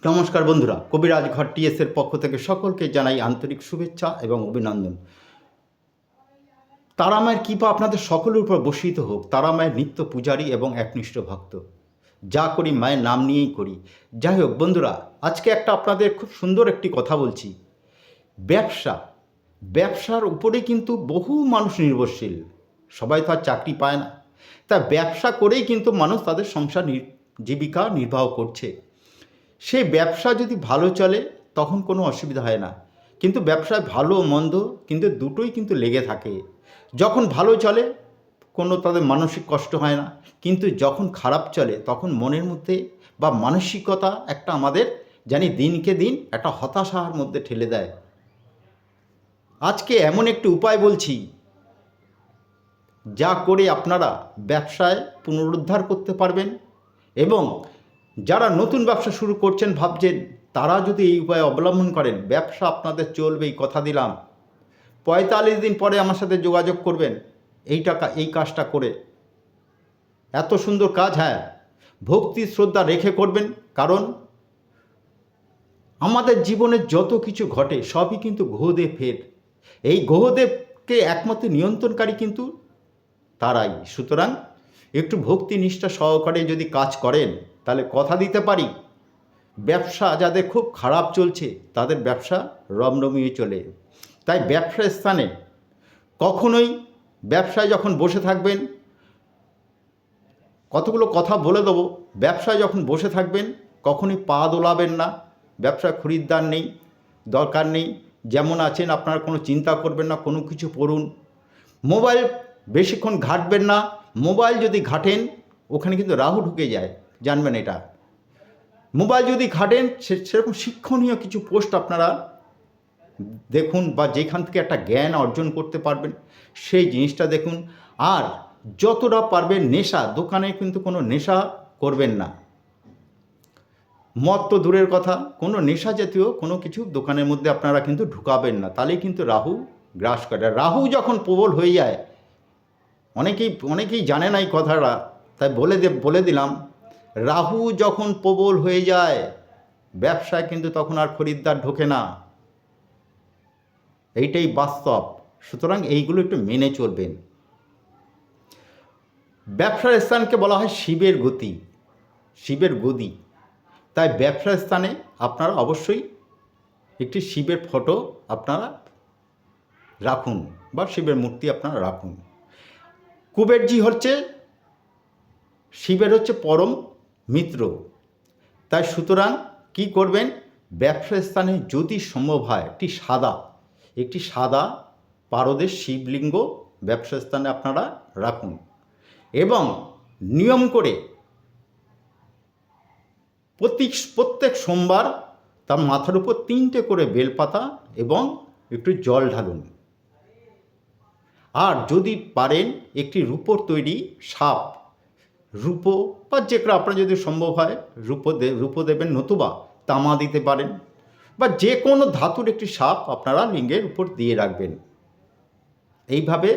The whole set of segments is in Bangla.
নমস্কার বন্ধুরা, কবিরাজ ঘর টিএসের পক্ষ থেকে সকলকে জানাই আন্তরিক শুভেচ্ছা এবং অভিনন্দন। তারামায়ের কৃপা আপনাদের সকলের উপর বর্ষিত হোক। তারামায়ের নিত্য পূজারী এবং একনিষ্ঠ ভক্ত, যা করি মায়ের নাম নিয়েই করি। যাই হোক বন্ধুরা, আজকে আপনাদের খুব সুন্দর একটি কথা বলছি। ব্যবসার উপরে কিন্তু বহু মানুষ নির্ভরশীল। সবাই তো আর চাকরি পায় না, তা ব্যবসা করেই কিন্তু মানুষ তাদের সংসার জীবিকা নির্বাহ করছে। সেই ব্যবসা যদি ভালো চলে তখন কোনো অসুবিধা হয় না, কিন্তু ব্যবসায় ভালো মন্দ কিন্তু দুটোই কিন্তু লেগে থাকে। যখন ভালো চলে কোনো তাদের মানসিক কষ্ট হয় না, কিন্তু যখন খারাপ চলে তখন মনের মধ্যে বা মানসিকতা একটা আমাদের জানি দিনকে দিন একটা হতাশার মধ্যে ঠেলে দেয়। আজকে এমন একটি উপায় বলছি, যা করে আপনারা ব্যবসায় পুনরুদ্ধার করতে পারবেন। এবং যারা নতুন ব্যবসা শুরু করছেন ভাবছেন, তারা যদি এই উপায় অবলম্বন করেন, ব্যবসা আপনাদের চলবে, এই কথা দিলাম। 45 দিন পরে আমার সাথে যোগাযোগ করবেন এই কাজটা করে। এত সুন্দর কাজ, হ্যাঁ, ভক্তি শ্রদ্ধা রেখে করবেন। কারণ আমাদের জীবনে যত কিছু ঘটে সবই কিন্তু গ্রহদেবের। এই গ্রহদেবকে একমাত্র নিয়ন্ত্রণকারী কিন্তু তারাই। সুতরাং একটু ভক্তি নিষ্ঠা সহকারে যদি কাজ করেন, তাহলে কথা দিতে পারি, ব্যবসা যাদের খুব খারাপ চলছে তাদের ব্যবসা রমরমিয়ে চলে। তাই ব্যবসার স্থানে কখনোই ব্যবসায় যখন বসে থাকবেন, কতগুলো কথা বলে দেবো, ব্যবসায় যখন বসে থাকবেন কখনোই পা দোলাবেন না। ব্যবসায় খরিদ্দার নেই, দরকার নেই, যেমন আছেন আপনারা কোনো চিন্তা করবেন না, কোনো কিছু পড়ুন। মোবাইল বেশিক্ষণ ঘাঁটবেন না। মোবাইল যদি ঘাঁটেন ওখানে কিন্তু রাহু ঢুকে যায়, জানবেন এটা। মোবাইল যদি ঘাঁটেন সেরকম শিক্ষণীয় কিছু পোস্ট আপনারা দেখুন, বা যেখান থেকে একটা জ্ঞান অর্জন করতে পারবেন সেই জিনিসটা দেখুন। আর যতটা পারবেন নেশা, দোকানে কিন্তু কোনো নেশা করবেন না। মদ তো দূরের কথা, কোনো নেশা জাতীয় কোনো কিছু দোকানের মধ্যে আপনারা কিন্তু ঢুকাবেন না, তাহলেই কিন্তু রাহু গ্রাস করে। রাহু যখন প্রবল হয়ে যায়, অনেকেই জানে না এই কথাটা, তাই বলে দিলাম, রাহু যখন প্রবল হয়ে যায় ব্যবসায় কিন্তু তখন আর খরিদ্দার ঢোকে না। এইটাই বাস্তব। সুতরাং এইগুলো একটু মেনে চলবেন। ব্যবসার স্থানকে বলা হয় শিবের গদি। তাই ব্যবসার স্থানে আপনারা অবশ্যই একটি শিবের ফটো আপনারা রাখুন, বা শিবের মূর্তি আপনারা রাখুন। কুবেরজি শিবের পরম মিত্র। তাই সুতরাং কি করবেন, ব্যবসার স্থানে যদি সম্ভব হয় একটি সাদা পারদের শিবলিঙ্গ ব্যবসার স্থানে আপনারা রাখুন। এবং নিয়ম করে প্রত্যেক সোমবার তার মাথার উপর 3টে করে বেলপাতা এবং একটু জল ঢালুন। আর যদি পারেন একটি রূপোর তৈরি সাপ, রূপো বা যেগুলো আপনার যদি সম্ভব হয় রূপো দেবেন, নতুবা তামা দিতে পারেন, বা যে কোনো ধাতুর একটি সাপ আপনারা লিঙ্গের উপর দিয়ে রাখবেন। এইভাবে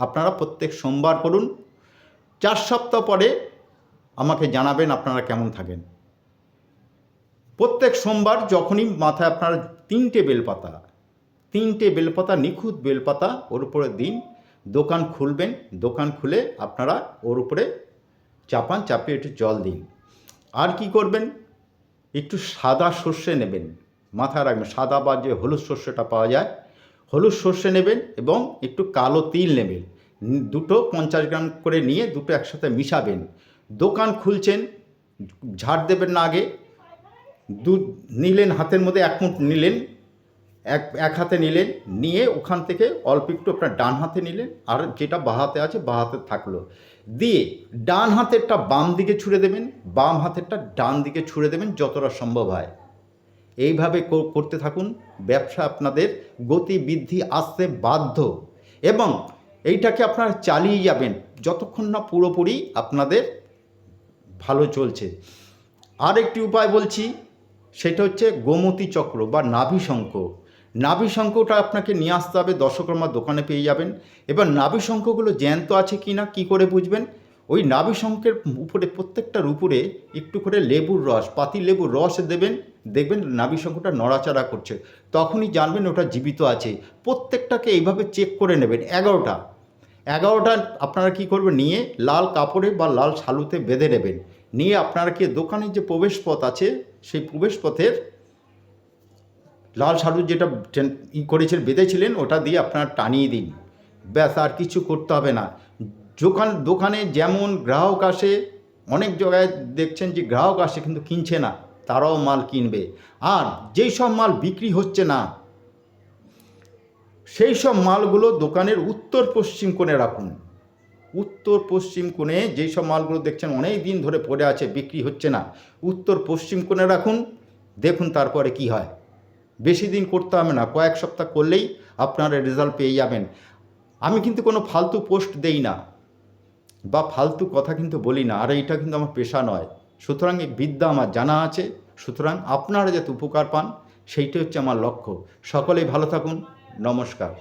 আপনারা প্রত্যেক সোমবার করুন। 4 সপ্তাহ পরে আমাকে জানাবেন আপনারা কেমন থাকেন। প্রত্যেক সোমবার যখনই মাথায় আপনারা 3টে বেলপাতা নিখুঁত বেলপাতা ওর উপরে দিন, দোকান খুলবেন, দোকান খুলে আপনারা ওর উপরে চাপিয়ে একটু জল দিন। আর কি করবেন, একটু সাদা সর্ষে নেবেন, মাথায় রাখবেন, সাদা বা যে হলুদ সর্ষেটা পাওয়া যায়, হলুদ সর্ষে নেবেন এবং একটু কালো তিল নেবেন। দুটো 50 গ্রাম করে নিয়ে দুটো একসাথে মিশাবেন। দোকান খুলছেন, ঝাড় দেবেন না, আগে দুধ নিলেন, হাতের মধ্যে 1 মুঠ নিলেন, এক হাতে নিলেন, নিয়ে ওখান থেকে অল্প একটু আপনার ডান হাতে নিলেন, আর যেটা বাঁ হাতে আছে বাঁ হাতে থাকলো, দিয়ে ডান হাতেরটা বাম দিকে ছুঁড়ে দেবেন, বাম হাতেরটা ডান দিকে ছুঁড়ে দেবেন যতটা সম্ভব হয়। এইভাবে করতে থাকুন। ব্যবসা আপনাদের গতি বৃদ্ধি আসতে বাধ্য, এবং এইটাকে আপনারা চালিয়ে যাবেন যতক্ষণ না পুরোপুরি আপনাদের ভালো চলছে। আর একটি উপায় বলছি, সেটা হচ্ছে গোমতী চক্র বা নাভিশঙ্খটা আপনাকে নিয়ে আসতে হবে। দশকর্মার দোকানে পেয়ে যাবেন। এবার নাভিশঙ্খগুলো জ্যান্ত আছে কি না কী করে বুঝবেন, ওই নাভিশঙ্কের উপরে প্রত্যেকটার উপরে একটু করে লেবুর রস, পাতি লেবুর রস দেবেন, দেখবেন নাভিশঙ্কটা নড়াচড়া করছে, তখনই জানবেন ওটা জীবিত আছে। প্রত্যেকটাকে এইভাবে চেক করে নেবেন। 11টা আপনারা কী করবেন, নিয়ে লাল কাপড়ে বা লাল শালুতে বেঁধে নেবেন। নিয়ে আপনারা কি দোকানের যে প্রবেশপথ আছে সেই প্রবেশপথের লাল শালু যেটা করেছিলেন, বেঁধেছিলেন, ওটা দিয়ে আপনারা টানিয়ে দিন। ব্যাস, আর কিছু করতে হবে না। দোকানে যেমন গ্রাহক আসে, অনেক জায়গায় দেখছেন যে গ্রাহক আসে কিন্তু কিনছে না, তারাও মাল কিনবে। আর যেই সব মাল বিক্রি হচ্ছে না সেই সব মালগুলো দোকানের উত্তর পশ্চিম কোণে রাখুন। উত্তর পশ্চিম কোণে যেই সব মালগুলো দেখছেন অনেক দিন ধরে পড়ে আছে, বিক্রি হচ্ছে না, উত্তর পশ্চিম কোণে রাখুন। দেখুন তারপরে কি হয়। বেশি দিন করতে হবে না, কয়েক সপ্তাহ করলেই আপনারা রেজাল্ট পেয়ে যাবেন। আমি কিন্তু কোনো ফালতু পোস্ট দেই না বা ফালতু কথা কিন্তু বলি না, আর এইটা কিন্তু আমার পেশা নয়। সুতরাং এই বিদ্যা আমার জানা আছে, সুতরাং আপনারা যাতে উপকার পান সেইটা হচ্ছে আমার লক্ষ্য। সকলেই ভালো থাকুন। নমস্কার।